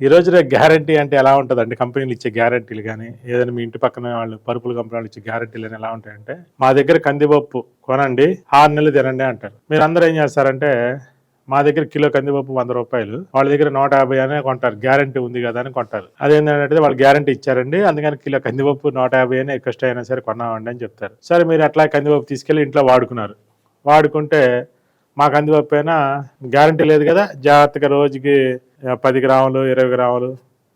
ఈ రోజు రేపు గ్యారంటీ అంటే ఎలా ఉంటుందండి? కంపెనీలు ఇచ్చే గ్యారంటీలు కానీ, ఏదైనా మీ ఇంటి పక్కన వాళ్ళు పరుపుల కంపెనీ వాళ్ళు ఇచ్చే గ్యారంటీలు అని ఎలా ఉంటాయంటే, మా దగ్గర కందిపప్పు కొనండి 6 నెలలు తినండి అంటారు. మీరందరూ ఏం చేస్తారంటే, మా దగ్గర కిలో కందిపప్పు 100 రూపాయలు, వాళ్ళ దగ్గర 150 అనే కొంటారు. గ్యారంటీ ఉంది కదా అని కొంటారు. అదేంటంటే వాళ్ళు గ్యారంటీ ఇచ్చారండి, అందుకని కిలో కందిపప్పు 150 అయినా ఎక్కువ అయినా సరే కొన్నామండి అని చెప్తారు. సరే మీరు అట్లా కందిపప్పు తీసుకెళ్ళి ఇంట్లో వాడుకున్నారు. వాడుకుంటే మా కందిపప్పు అయినా గ్యారంటీ లేదు కదా, జాగ్రత్తగా రోజుకి 10 గ్రాములు 20 గ్రాములు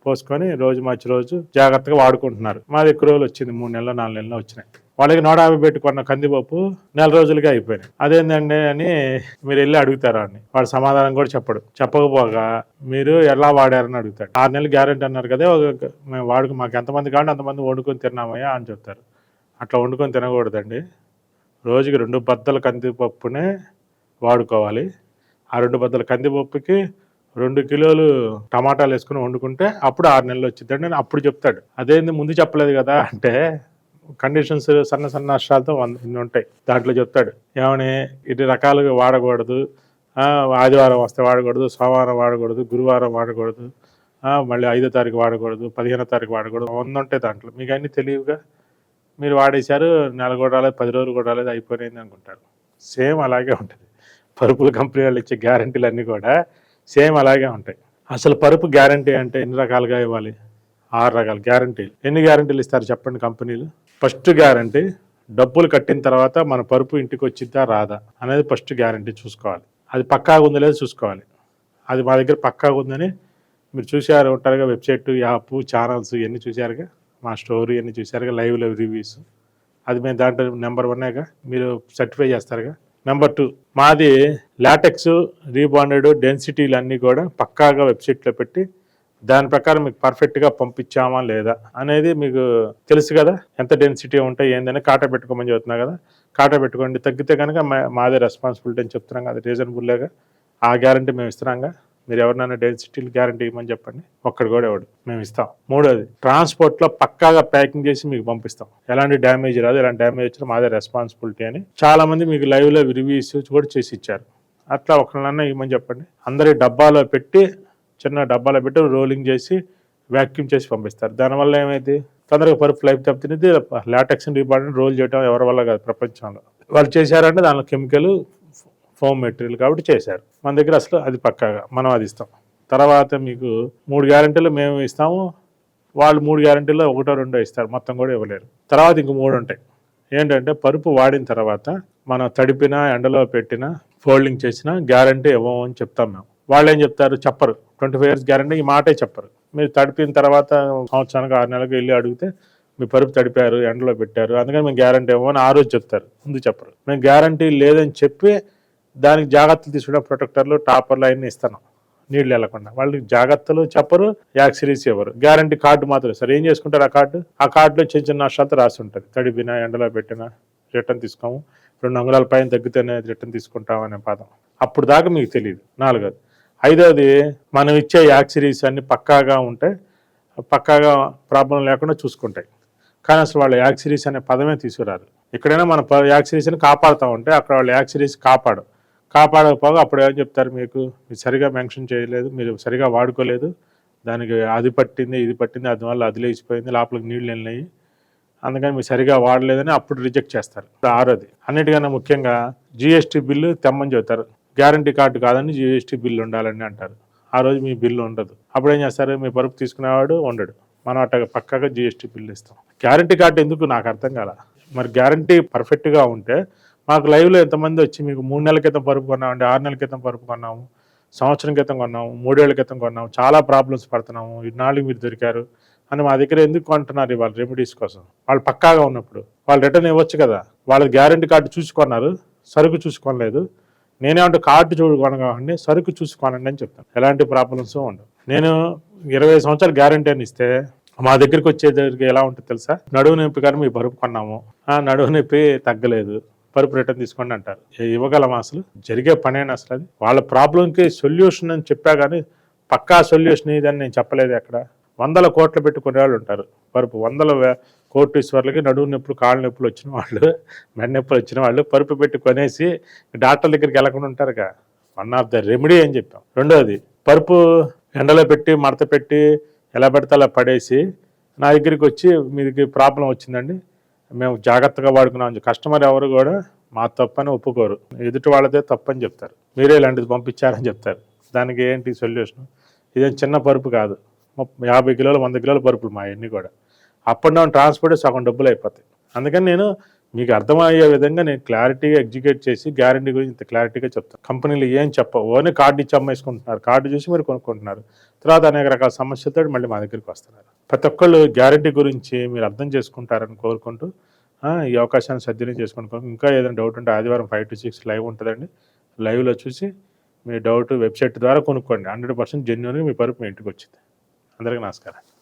పోసుకొని రోజు మార్చి రోజు జాగ్రత్తగా వాడుకుంటున్నారు. మాది ఎక్కువ రోజులు వచ్చింది, 3 నెలలు 4 నెలలు వచ్చినాయి. వాళ్ళకి 150 పెట్టుకున్న కందిపప్పు నెల రోజులుగా అయిపోయినాయి. అదేంటండి అని మీరు వెళ్ళి అడుగుతారు అని, వాడు సమాధానం కూడా చెప్పడు. చెప్పకపోగా మీరు ఎలా వాడారని అడుగుతాడు. 6 నెలలు గ్యారంటీ అన్నారు కదా, మేము మాకు ఎంతమంది కావాలి అంతమంది వండుకొని తిన్నామయ్యా అని చెప్తారు. అట్లా వండుకొని తినకూడదండి. రోజుకి 2 బద్దల కందిపప్పునే వాడుకోవాలి. ఆ 2 బద్దల కందిపప్పుకి 2 కిలోలు టమాటాలు వేసుకుని వండుకుంటే అప్పుడు 6 నెలలు వచ్చిందండి అని అప్పుడు చెప్తాడు. అదేంది ముందు చెప్పలేదు కదా అంటే, కండిషన్స్ సన్న సన్న నష్టాలతో ఇన్ని ఉంటాయి. దాంట్లో చెప్తాడు ఏమని, ఇన్ని రకాలుగా వాడకూడదు, ఆదివారం వస్తే వాడకూడదు, సోమవారం వాడకూడదు, గురువారం వాడకూడదు, మళ్ళీ 5వ తారీఖు వాడకూడదు, 15వ తారీఖు వాడకూడదు, 100 ఉంటాయి దాంట్లో. మీకు అన్నీ తెలియవుగా, మీరు వాడేశారు, నెల కూడా రాలేదు, 10 రోజులు కూడా రాలేదు, అయిపోయింది అనుకుంటారు. సేమ్ అలాగే ఉంటుంది. పరుపుల కంపెనీ వాళ్ళు ఇచ్చే గ్యారంటీలు అన్నీ కూడా సేమ్ అలాగే ఉంటాయి. అసలు పరుపు గ్యారంటీ అంటే ఎన్ని రకాలుగా ఇవ్వాలి? 6 రకాల గ్యారంటీలు. ఎన్ని గ్యారంటీలు ఇస్తారు చెప్పండి కంపెనీలు? ఫస్ట్ గ్యారంటీ, డబ్బులు కట్టిన తర్వాత మన పరుపు ఇంటికి వచ్చిద్దా రాదా అనేది ఫస్ట్ గ్యారంటీ చూసుకోవాలి. అది పక్కాగా ఉందో లేదో చూసుకోవాలి. అది మా దగ్గర పక్కాగా ఉందని మీరు చూసారు ఉంటారుగా, వెబ్సైట్, యాప్, ఛానల్స్ ఇవన్నీ చూసారుగా, మా స్టోరీ ఇవన్నీ చూసారుగా, లైవ్ రివ్యూస్. అది మేము దాంట్లో నెంబర్ 1గా మీరు సర్టిఫై చేస్తారుగా. నెంబర్ 2, మాది లాటెక్స్, రీబాండెడ్, డెన్సిటీలు అన్నీ కూడా పక్కాగా వెబ్సైట్లో పెట్టి దాని ప్రకారం మీకు పర్ఫెక్ట్గా పంపించామా లేదా అనేది మీకు తెలుసు కదా, ఎంత డెన్సిటీ ఉంటాయి ఏందని. కాటా పెట్టుకోమని చెబుతున్నా కదా, కాటా పెట్టుకోండి. తగ్గితే కనుక మాదే రెస్పాన్సిబిలిటీ అని చెప్తున్నాం కదా, రీజనబుల్గా. ఆ గ్యారంటీ మేము ఇస్తున్నాంగా. మీరు ఎవరినైనా డెన్సిటీలు గ్యారంటీ ఇవ్వమని చెప్పండి, ఒక్కడు కూడా ఇవ్వడు, మేము ఇస్తాం. 3వది, ట్రాన్స్పోర్ట్లో పక్కాగా ప్యాకింగ్ చేసి మీకు పంపిస్తాం. ఎలాంటి డ్యామేజ్ రాదు, ఎలాంటి డ్యామేజ్ వచ్చినా మాదే రెస్పాన్సిబిలిటీ అని చాలామంది మీకు లైవ్లో రివ్యూస్ కూడా చేసి ఇచ్చారు. అట్లా ఒకళ్ళన్నా ఇవ్వమని చెప్పండి. అందరి డబ్బాలో పెట్టి, చిన్న డబ్బాలో పెట్టి రోలింగ్ చేసి వ్యాక్యూమ్ చేసి పంపిస్తారు. దానివల్ల ఏమైంది, తొందరగా పరుపు లైఫ్ తప్పినది. లాటెక్స్ రీబాండెడ్ రోల్ చేయడం ఎవరి వల్ల కాదు, ప్రపంచంలో. వాళ్ళు చేశారంటే దానిలో కెమికల్, ఫోమ్ మెటీరియల్ కాబట్టి చేశారు. మన దగ్గర అసలు అది పక్కాగా మనం అది ఇస్తాం. తర్వాత మీకు 3 గ్యారంటీలు మేము ఇస్తాము, వాళ్ళు 3 గ్యారంటీలో 1, 2 ఇస్తారు, మొత్తం కూడా ఇవ్వలేరు. తర్వాత ఇంక 3 ఉంటాయి. ఏంటంటే, పరుపు వాడిన తర్వాత మనం తడిపినా, ఎండలో పెట్టినా, ఫోల్డింగ్ చేసినా గ్యారంటీ ఇవ్వము అని చెప్తాం మేము. వాళ్ళు ఏం చెప్తారు, చెప్పరు. 25 years గ్యారంటీ ఈ మాటే చెప్పరు. మీరు తడిపిన తర్వాత సంవత్సరానికి 6 నెలలకు వెళ్ళి అడిగితే మీ పరుపు తడిపారు, ఎండలో పెట్టారు, అందుకని మేము గ్యారంటీ ఇవ్వమని ఆ రోజు చెప్తారు, ముందు చెప్పరు. మేము గ్యారంటీ లేదని చెప్పి దానికి జాగ్రత్తలు తీసుకున్న ప్రొటెక్టర్లు, టాపర్లు అవన్నీ ఇస్తాను, నీళ్ళు వెళ్లకుండా. వాళ్ళు జాగ్రత్తలు చెప్పరు, యాక్సరీస్ ఇవ్వరు. గ్యారంటీ కార్డు మాత్రం సార్ ఏం చేసుకుంటారు, ఆ కార్డులో చిన్న చిన్న నష్టాలతో రాసి ఉంటుంది. తడిపినా, ఎండలో పెట్టినా రిటర్న్ తీసుకోము, 2 అంగుళాల పైన తగ్గితేనే రిటర్న్ తీసుకుంటాం అనే పదం అప్పుడు దాకా మీకు తెలియదు. 4వది, 5వది, మనం ఇచ్చే యాక్సరీస్ అన్ని పక్కాగా ఉంటే, పక్కాగా ప్రాబ్లం లేకుండా చూసుకుంటాయి. కానీ అసలు వాళ్ళు యాక్సరీస్ అనే పదమే తీసుకురారు. ఎక్కడైనా మన యాక్సరీస్ని కాపాడుతూ ఉంటే అక్కడ వాళ్ళు యాక్సరీస్ కాపాడకపోగా అప్పుడు ఏం చెప్తారు, మీరు సరిగా మెన్షన్ చేయలేదు, మీరు సరిగా వాడుకోలేదు, దానికి అది పట్టింది, ఇది పట్టింది, అందువల్ల అది లేచిపోయింది, లోపలికి నీళ్ళు వెళ్ళినాయి, అందుకని మీరు సరిగా వాడలేదని అప్పుడు రిజెక్ట్ చేస్తారు. 6వది, అన్నిటికన్నా ముఖ్యంగా జిఎస్టీ బిల్లు తెమ్మని చెబుతారు. గ్యారంటీ కార్డు కాదని జిఎస్టీ బిల్లు ఉండాలని అంటారు. ఆ రోజు మీ బిల్లు ఉండదు. అప్పుడు ఏం చేస్తారు, మీ పరుపు తీసుకునేవాడు ఉండడు, మనం అట్లా పక్కాగా జిఎస్టీ బిల్లు ఇస్తాం. గ్యారంటీ కార్డు ఎందుకు నాకు అర్థం కాల. మరి గ్యారంటీ పర్ఫెక్ట్గా ఉంటే మాకు లైవ్లో ఎంతమంది వచ్చి మీకు 3 నెలల క్రితం పరుపు కొన్నామండి, 6 నెలల క్రితం పరుపు కొన్నాము, సంవత్సరం క్రితం కొన్నాము, 3 ఏళ్ల క్రితం కొన్నాము, చాలా ప్రాబ్లమ్స్ పడుతున్నాము, ఇన్నాళ్ళకి మీరు దొరికారు అని మా దగ్గర ఎందుకు కొంటున్నారు ఇవాళ రెమెడీస్ కోసం? వాళ్ళు పక్కాగా ఉన్నప్పుడు వాళ్ళు రిటర్న్ ఇవ్వచ్చు కదా. వాళ్ళ గ్యారంటీ కార్డు చూసుకున్నారు, సరుకు చూసుకోలేదు. నేనేమంటే కార్డు చూడుకోనగానే సరుకు చూసుకోనండి అని చెప్తాను. ఎలాంటి ప్రాబ్లమ్స్ ఉండవు. నేను 20 సంవత్సరాలు గ్యారంటీ అని ఇస్తే మా దగ్గరికి వచ్చేసరికి ఎలా ఉంటుంది తెలుసా, నడువు నొప్పి కానీ మీ పరుపు కొన్నాము, నడువు నొప్పి తగ్గలేదు, పరుపు రిటర్న్ తీసుకోండి అంటారు. ఇవ్వగలమా అసలు? జరిగే పనేనా అసలు? అది వాళ్ళ ప్రాబ్లంకి సొల్యూషన్ అని చెప్పా కానీ పక్కా సొల్యూషన్ ఇదని నేను చెప్పలేదు. ఎక్కడ 100 కోట్లు పెట్టుకునే వాళ్ళు ఉంటారు. పరుపు 100 కోటీశ్వర్లకి నడువు నొప్పులు, కాళ్ళ నొప్పులు వచ్చిన వాళ్ళు, మెడ నొప్పులు వచ్చిన వాళ్ళు పరుపు పెట్టి కొనేసి డాక్టర్ దగ్గరికి వెళ్ళకుండా ఉంటారుగా. 1 ఆఫ్ ద రెమెడీ అని చెప్పాం. 2వది, పరుపు ఎండలో పెట్టి మడత పెట్టి ఎలా పెడితే అలా పడేసి నా దగ్గరికి వచ్చి మీది ప్రాబ్లం వచ్చిందండి, మేము జాగ్రత్తగా వాడుకున్నాం. కస్టమర్ ఎవరు కూడా మా తప్పని ఒప్పుకోరు, ఎదుటి వాళ్ళదే తప్పని చెప్తారు. మీరే ఇలాంటిది పంపించారని చెప్తారు. దానికి ఏంటి సొల్యూషన్? ఇదేం చిన్న పరుపు కాదు, 50 కిలోలు 100 కిలోల పరుపులు మా అన్నీ కూడా. అప్ అండ్ డౌన్ ట్రాన్స్పోర్ట్ సగం డబ్బులు అయిపోతాయి. అందుకని నేను మీకు అర్థమయ్యే విధంగా నేను క్లారిటీగా ఎగ్జిక్యూట్ చేసి గ్యారంటీ గురించి ఇంత క్లారిటీగా చెప్తాను. కంపెనీలు ఏం చెప్పవు, ఓన్లీ కార్డు ఇచ్చి అమ్మేసుకుంటున్నారు, కార్డు చూసి మీరు కొనుక్కుంటున్నారు, తర్వాత అనేక రకాల సమస్యలతో మళ్ళీ మా దగ్గరికి వస్తున్నారు. ప్రతి ఒక్కళ్ళు గ్యారంటీ గురించి మీరు అర్థం చేసుకుంటారని కోరుకుంటూ ఈ అవకాశాన్ని సద్వినియోగం చేసుకుంటాం. ఇంకా ఏదైనా డౌట్ ఉంటే ఆదివారం 5 to 6 లైవ్ ఉంటుందండి. లైవ్లో చూసి మీ డౌట్ వెబ్సైట్ ద్వారా కొనుక్కోండి. 100% జెన్యూన్గా మీ పరుపు మీ ఇంటికి వచ్చింది. అందరికీ నమస్కారం.